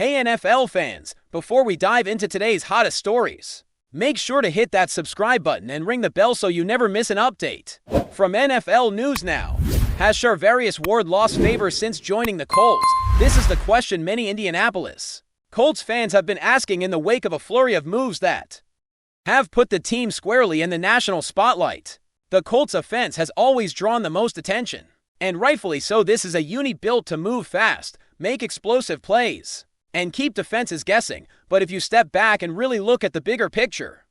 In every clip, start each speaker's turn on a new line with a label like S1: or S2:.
S1: Hey NFL fans, before we dive into today's hottest stories, make sure to hit that subscribe button and ring the bell so you never miss an update. From NFL News Now, has Charvarius Ward lost favor since joining the Colts? This is the question many Indianapolis Colts fans have been asking in the wake of a flurry of moves that have put the team squarely in the national spotlight. The Colts' offense has always drawn the most attention, and rightfully so. This is a unit built to move fast, make explosive plays, and keep defenses guessing. But if you step back and really look at the bigger picture,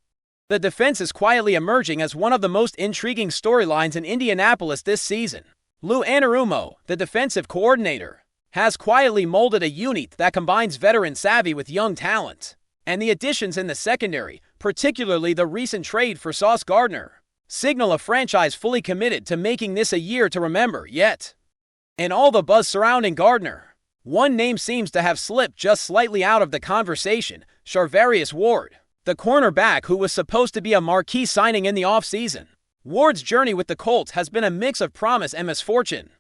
S1: the defense is quietly emerging as one of the most intriguing storylines in Indianapolis this season. Lou Anarumo, the defensive coordinator, has quietly molded a unit that combines veteran savvy with young talent. And the additions in the secondary, particularly the recent trade for Sauce Gardner, signal a franchise fully committed to making this a year to remember. Yet, in all the buzz surrounding Gardner, one name seems to have slipped just slightly out of the conversation: Charvarius Ward, the cornerback who was supposed to be a marquee signing in the offseason. Ward's journey with the Colts has been a mix of promise and misfortune,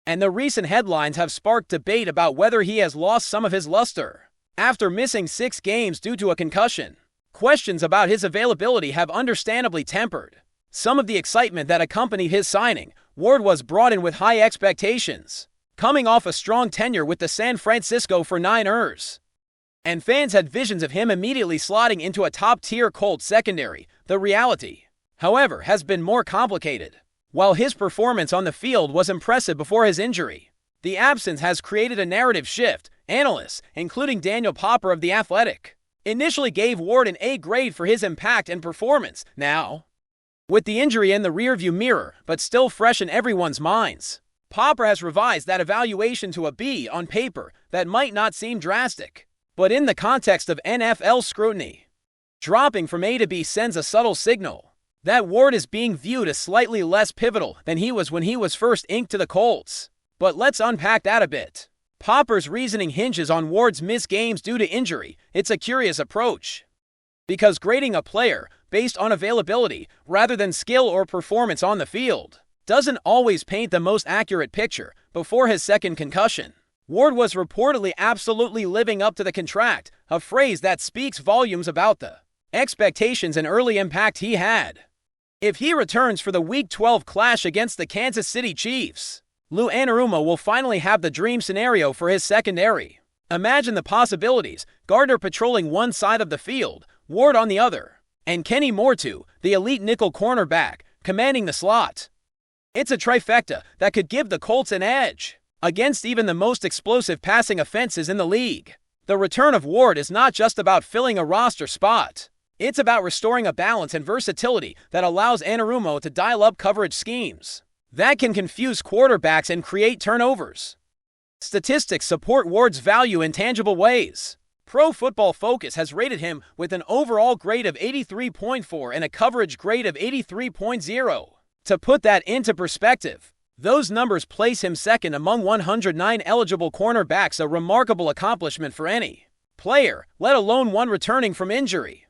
S1: and the recent headlines have sparked debate about whether he has lost some of his luster after missing 6 games due to a concussion. Questions about his availability have understandably tempered some of the excitement that accompanied his signing. Ward was brought in with high expectations, coming off a strong tenure with the San Francisco 49ers, and fans had visions of him immediately slotting into a top-tier Colts secondary. The reality, however, has been more complicated. While his performance on the field was impressive before his injury, the absence has created a narrative shift. Analysts, including Daniel Popper of The Athletic, initially gave Ward an A grade for his impact and performance. Now, with the injury in the rearview mirror, but still fresh in everyone's minds, Popper has revised that evaluation to a B. On paper, that might not seem drastic, but in the context of NFL scrutiny, dropping from A to B sends a subtle signal that Ward is being viewed as slightly less pivotal than he was when he was first inked to the Colts. But let's unpack that a bit. Popper's reasoning hinges on Ward's missed games due to injury. It's a curious approach, because grading a player based on availability rather than skill or performance on the field doesn't always paint the most accurate picture. Before his second concussion, Ward was reportedly absolutely living up to the contract, a phrase that speaks volumes about the expectations and early impact he had. If he returns for the Week 12 clash against the Kansas City Chiefs, Lou Anarumo will finally have the dream scenario for his secondary. Imagine the possibilities: Gardner patrolling one side of the field, Ward on the other, and Kenny Moore, the elite nickel cornerback, commanding the slot. It's a trifecta that could give the Colts an edge against even the most explosive passing offenses in the league. The return of Ward is not just about filling a roster spot. It's about restoring a balance and versatility that allows Anarumo to dial up coverage schemes that can confuse quarterbacks and create turnovers. Statistics support Ward's value in tangible ways. Pro Football Focus has rated him with an overall grade of 83.4 and a coverage grade of 83.0. To put that into perspective, those numbers place him second among 109 eligible cornerbacks, a remarkable accomplishment for any player, let alone one returning from injury.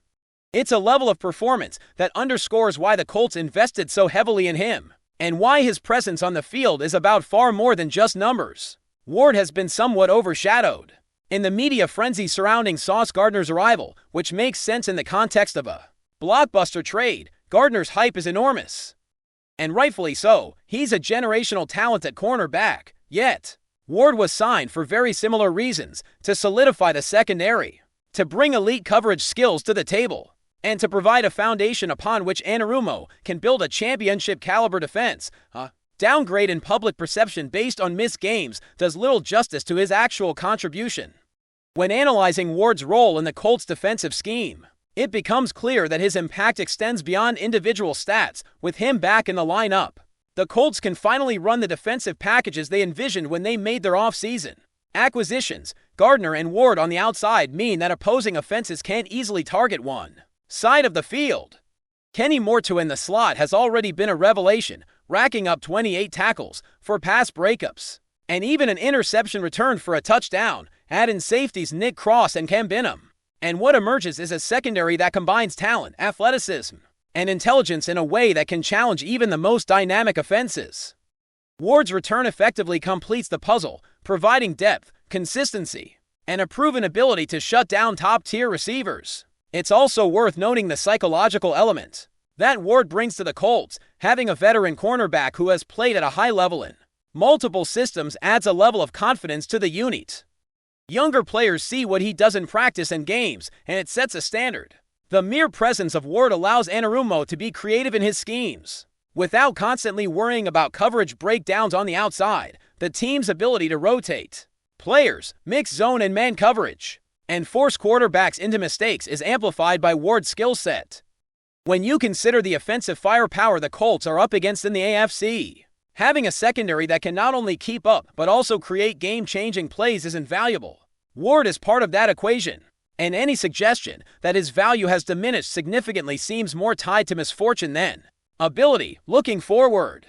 S1: It's a level of performance that underscores why the Colts invested so heavily in him, and why his presence on the field is about far more than just numbers. Ward has been somewhat overshadowed in the media frenzy surrounding Sauce Gardner's arrival, which makes sense in the context of a blockbuster trade. Gardner's hype is enormous, and rightfully so. He's a generational talent at cornerback. Yet, Ward was signed for very similar reasons: to solidify the secondary, to bring elite coverage skills to the table, and to provide a foundation upon which Anarumo can build a championship-caliber defense. A downgrade in public perception based on missed games does little justice to his actual contribution. When analyzing Ward's role in the Colts' defensive scheme, it becomes clear that his impact extends beyond individual stats. With him back in the lineup, the Colts can finally run the defensive packages they envisioned when they made their offseason acquisitions. Gardner and Ward on the outside mean that opposing offenses can't easily target one side of the field. Kenny Moore in the slot has already been a revelation, racking up 28 tackles for pass breakups, and even an interception returned for a touchdown. Add in safeties Nick Cross and Cam Binham, and what emerges is a secondary that combines talent, athleticism, and intelligence in a way that can challenge even the most dynamic offenses. Ward's return effectively completes the puzzle, providing depth, consistency, and a proven ability to shut down top-tier receivers. It's also worth noting the psychological element that Ward brings to the Colts. Having a veteran cornerback who has played at a high level in multiple systems adds a level of confidence to the unit. Younger players see what he does in practice and games, and it sets a standard. The mere presence of Ward allows Anarumo to be creative in his schemes. Without constantly worrying about coverage breakdowns on the outside, the team's ability to rotate players, mix zone and man coverage, and force quarterbacks into mistakes is amplified by Ward's skill set. When you consider the offensive firepower the Colts are up against in the AFC, having a secondary that can not only keep up but also create game-changing plays is invaluable. Ward is part of that equation, and any suggestion that his value has diminished significantly seems more tied to misfortune than ability. Looking forward,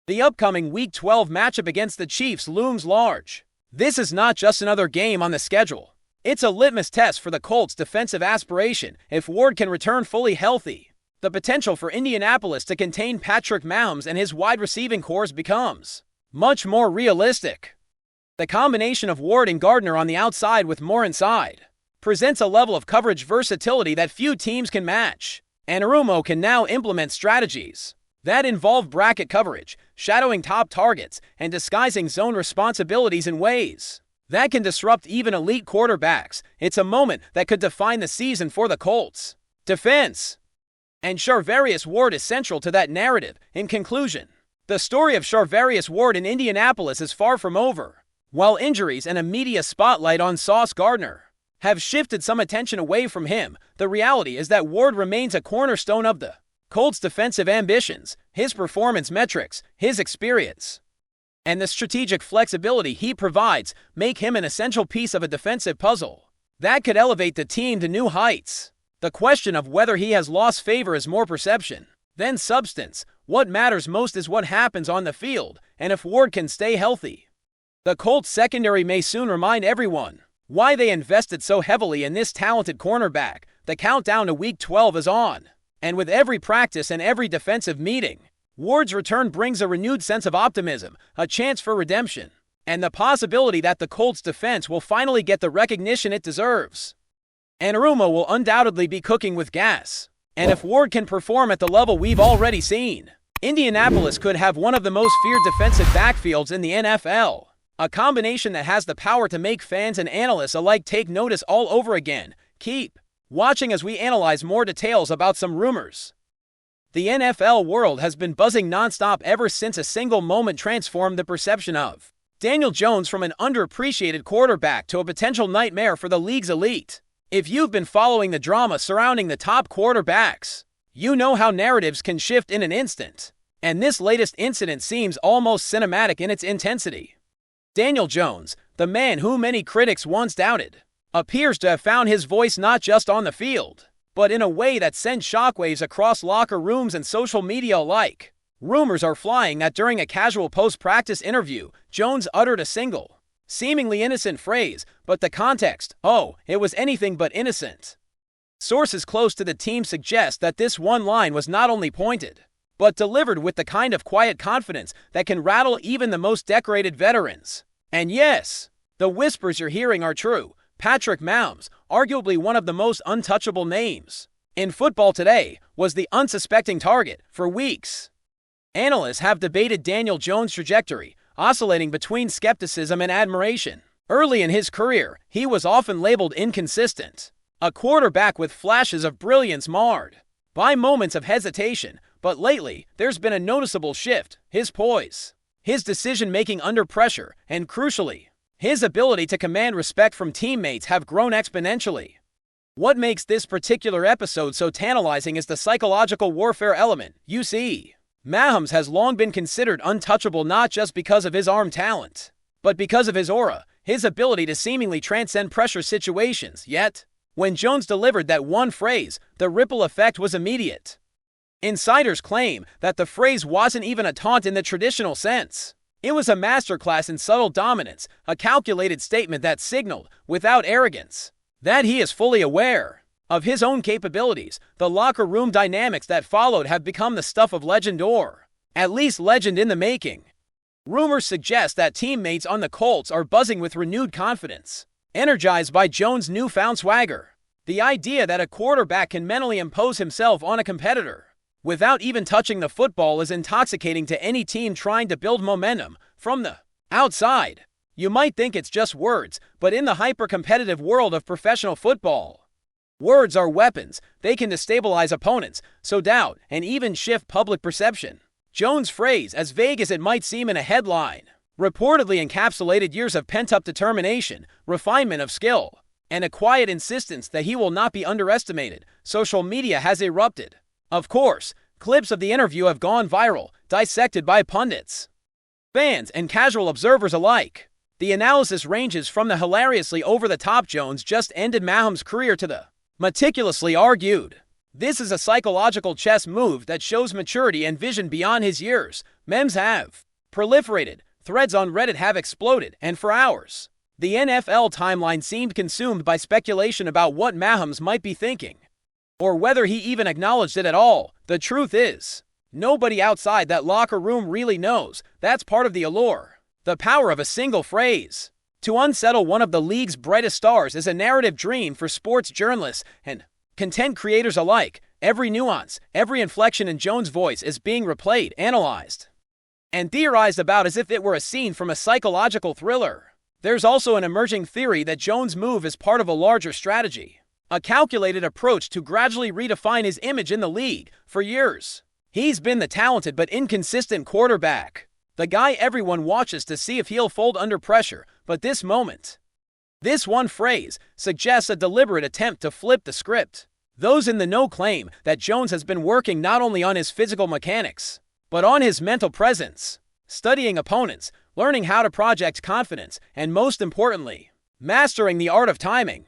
S1: the upcoming Week 12 matchup against the Chiefs looms large. This is not just another game on the schedule. It's a litmus test for the Colts' defensive aspiration. If Ward can return fully healthy, the potential for Indianapolis to contain Patrick Mahomes and his wide receiving corps becomes much more realistic. The combination of Ward and Gardner on the outside with Moore inside presents a level of coverage versatility that few teams can match. Anarumo can now implement strategies that involve bracket coverage, shadowing top targets, and disguising zone responsibilities in ways that can disrupt even elite quarterbacks. It's a moment that could define the season for the Colts defense. And Charvarius Ward is central to that narrative. In conclusion, the story of Charvarius Ward in Indianapolis is far from over. While injuries and a media spotlight on Sauce Gardner have shifted some attention away from him, the reality is that Ward remains a cornerstone of the Colts' defensive ambitions. His performance metrics, his experience, and the strategic flexibility he provides make him an essential piece of a defensive puzzle that could elevate the team to new heights. The question of whether he has lost favor is more perception than substance. What matters most is what happens on the field, and if Ward can stay healthy, the Colts secondary may soon remind everyone why they invested so heavily in this talented cornerback. The countdown to Week 12 is on, and with every practice and every defensive meeting, Ward's return brings a renewed sense of optimism, a chance for redemption, and the possibility that the Colts defense will finally get the recognition it deserves. Anarumo will undoubtedly be cooking with gas, and if Ward can perform at the level we've already seen, Indianapolis could have one of the most feared defensive backfields in the NFL. A combination that has the power to make fans and analysts alike take notice all over again. Keep watching as we analyze more details about some rumors. The NFL world has been buzzing nonstop ever since a single moment transformed the perception of Daniel Jones from an underappreciated quarterback to a potential nightmare for the league's elite. If you've been following the drama surrounding the top quarterbacks, you know how narratives can shift in an instant, and this latest incident seems almost cinematic in its intensity. Daniel Jones, the man who many critics once doubted, appears to have found his voice not just on the field, but in a way that sent shockwaves across locker rooms and social media alike. Rumors are flying that during a casual post-practice interview, Jones uttered a single, seemingly innocent phrase, but the context, it was anything but innocent. Sources close to the team suggest that this one line was not only pointed, but delivered with the kind of quiet confidence that can rattle even the most decorated veterans. And yes, the whispers you're hearing are true. Patrick Mahomes, arguably one of the most untouchable names in football today, was the unsuspecting target for weeks. Analysts have debated Daniel Jones' trajectory, oscillating between skepticism and admiration. Early in his career, he was often labeled inconsistent, a quarterback with flashes of brilliance marred by moments of hesitation. But lately, there's been a noticeable shift. His poise, his decision-making under pressure, and crucially, his ability to command respect from teammates have grown exponentially. What makes this particular episode so tantalizing is the psychological warfare element. You see, Mahomes has long been considered untouchable not just because of his arm talent, but because of his aura, his ability to seemingly transcend pressure situations. Yet, when Jones delivered that one phrase, the ripple effect was immediate. Insiders claim that the phrase wasn't even a taunt in the traditional sense. It was a masterclass in subtle dominance, a calculated statement that signaled, without arrogance, that he is fully aware of his own capabilities. The locker room dynamics that followed have become the stuff of legend, or at least legend in the making. Rumors suggest that teammates on the Colts are buzzing with renewed confidence energized by Jones' newfound swagger. The idea that a quarterback can mentally impose himself on a competitor without even touching the football is intoxicating to any team trying to build momentum from the outside. You might think it's just words, but in the hyper-competitive world of professional football, words are weapons. They can destabilize opponents, sow doubt, and even shift public perception. Jones' phrase, as vague as it might seem in a headline, reportedly encapsulated years of pent-up determination, refinement of skill, and a quiet insistence that he will not be underestimated. Social media has erupted. Of course, clips of the interview have gone viral, dissected by pundits, fans, and casual observers alike. The analysis ranges from the hilariously over-the-top Jones just ended Mahomes' career to the meticulously argued, this is a psychological chess move that shows maturity and vision beyond his years. Memes have proliferated, threads on Reddit have exploded, and for hours, the NFL timeline seemed consumed by speculation about what Mahomes might be thinking, or whether he even acknowledged it at all. The truth is, nobody outside that locker room really knows. That's part of the allure. The power of a single phrase to unsettle one of the league's brightest stars is a narrative dream for sports journalists and content creators alike. Every nuance, every inflection in Jones' voice is being replayed, analyzed, and theorized about as if it were a scene from a psychological thriller. There's also an emerging theory that Jones' move is part of a larger strategy, a calculated approach to gradually redefine his image in the league. For years, he's been the talented but inconsistent quarterback, the guy everyone watches to see if he'll fold under pressure. But this moment, this one phrase, suggests a deliberate attempt to flip the script. Those in the know claim that Jones has been working not only on his physical mechanics, but on his mental presence, studying opponents, learning how to project confidence, and most importantly, mastering the art of timing.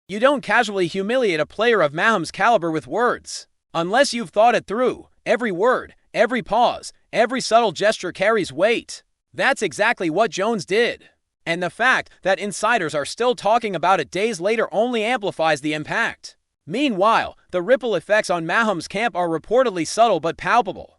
S1: You don't casually humiliate a player of Mahomes' caliber with words, unless you've thought it through. Every word, every pause, every subtle gesture carries weight. That's exactly what Jones did. And the fact that insiders are still talking about it days later only amplifies the impact. Meanwhile, the ripple effects on Mahomes' camp are reportedly subtle but palpable.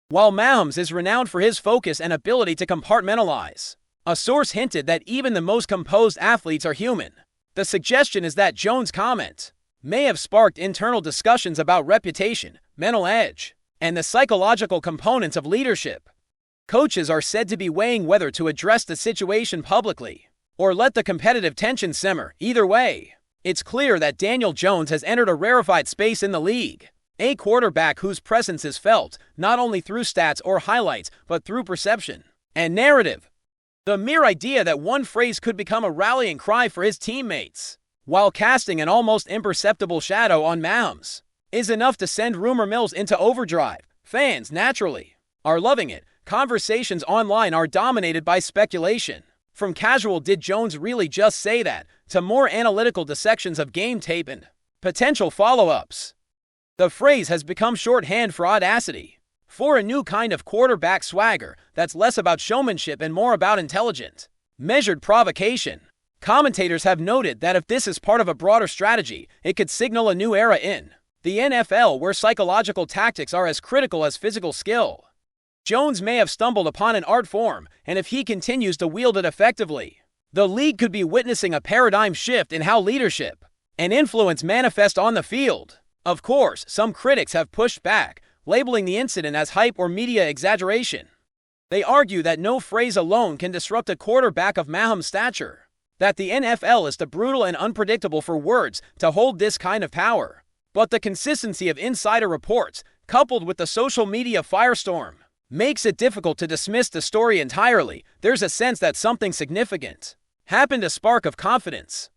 S1: While Mahomes is renowned for his focus and ability to compartmentalize, a source hinted that even the most composed athletes are human. The suggestion is that Jones' comment may have sparked internal discussions about reputation, mental edge, and the psychological components of leadership. Coaches are said to be weighing whether to address the situation publicly or let the competitive tension simmer. Either way, it's clear that Daniel Jones has entered a rarefied space in the league, a quarterback whose presence is felt not only through stats or highlights, but through perception and narrative. The mere idea that one phrase could become a rallying cry for his teammates, while casting an almost imperceptible shadow on Mahomes, is enough to send rumor mills into overdrive. Fans, naturally, are loving it. Conversations online are dominated by speculation. From casual "did Jones really just say that?" to more analytical dissections of game tape and potential follow-ups. The phrase has become shorthand for audacity, for a new kind of quarterback swagger that's less about showmanship and more about intelligent, measured provocation. Commentators have noted that if this is part of a broader strategy, it could signal a new era in the NFL where psychological tactics are as critical as physical skill. Jones may have stumbled upon an art form, and if he continues to wield it effectively, the league could be witnessing a paradigm shift in how leadership and influence manifest on the field. Of course, some critics have pushed back, labeling the incident as hype or media exaggeration. They argue that no phrase alone can disrupt a quarterback of Mahomes' stature, that the NFL is too brutal and unpredictable for words to hold this kind of power. But the consistency of insider reports, coupled with the social media firestorm, makes it difficult to dismiss the story entirely. There's a sense that something significant happened, a spark of confidence,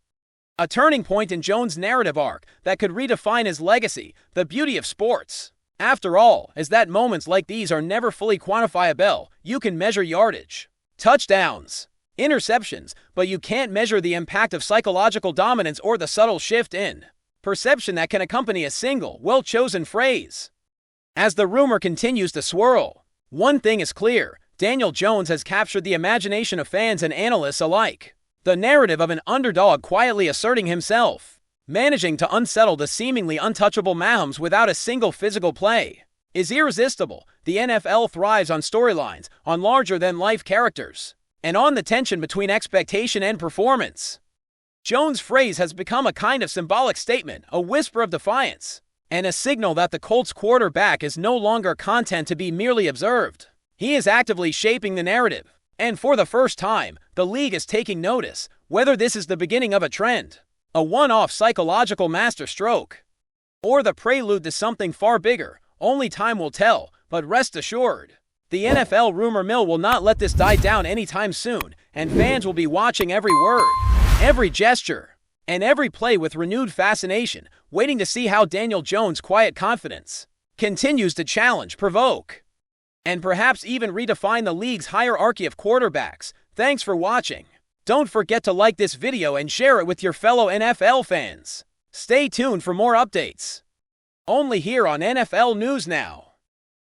S1: a turning point in Jones' narrative arc that could redefine his legacy. The beauty of sports, after all, is that moments like these are never fully quantifiable. You can measure yardage, touchdowns, interceptions, but you can't measure the impact of psychological dominance or the subtle shift in perception that can accompany a single, well-chosen phrase. As the rumor continues to swirl, one thing is clear: Daniel Jones has captured the imagination of fans and analysts alike. The narrative of an underdog quietly asserting himself, managing to unsettle the seemingly untouchable Mahomes without a single physical play, is irresistible. The NFL thrives on storylines, on larger-than-life characters, and on the tension between expectation and performance. Jones' phrase has become a kind of symbolic statement, a whisper of defiance, and a signal that the Colts quarterback is no longer content to be merely observed. He is actively shaping the narrative, and for the first time, the league is taking notice, whether this is the beginning of a trend, a one-off psychological masterstroke, or the prelude to something far bigger. Only time will tell, but rest assured, the NFL rumor mill will not let this die down anytime soon, and fans will be watching every word, every gesture, and every play with renewed fascination, waiting to see how Daniel Jones' quiet confidence continues to challenge, provoke, and perhaps even redefine the league's hierarchy of quarterbacks. Thanks for watching. Don't forget to like this video and share it with your fellow NFL fans. Stay tuned for more updates. Only here on NFL News Now.